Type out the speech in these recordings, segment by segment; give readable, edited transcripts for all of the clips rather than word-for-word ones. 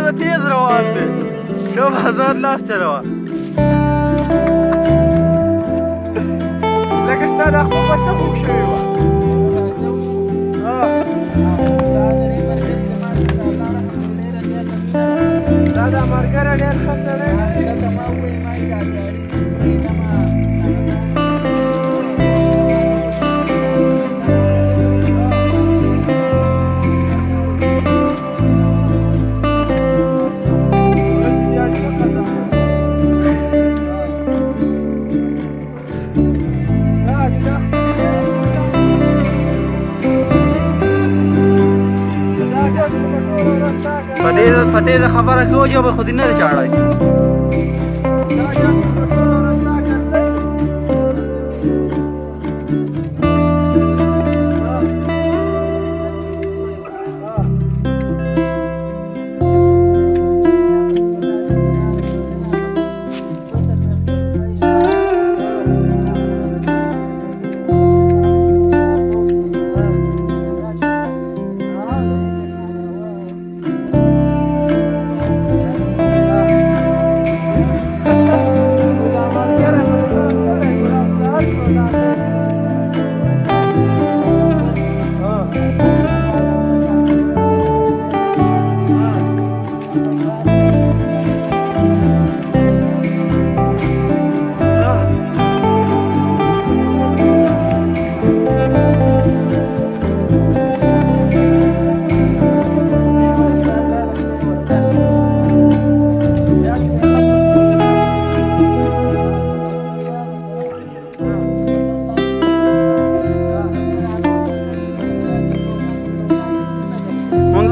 له تیز روان دی ښه بازار لاس چلوه لکه ستا دا خو به څه خوږ شوې وه دا د ملګری ډېر ښه سړی فتح د خبره کوي جو به خودی نه چاړای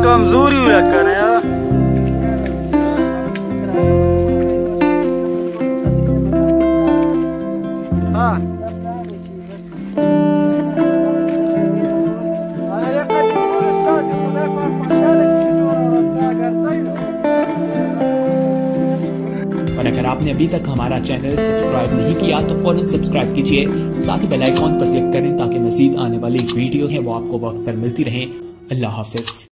कमजोरी हो रखा है यार हाँ और अगर आपने अभी तक हमारा चैनल सब्सक्राइब नहीं किया तो फौरन सब्सक्राइब कीजिए, साथ ही बेल आइकॉन पर क्लिक करें ताकि मजीद आने वाली वीडियो है वो आपको वक्त पर मिलती रहे। अल्लाह हाफिज।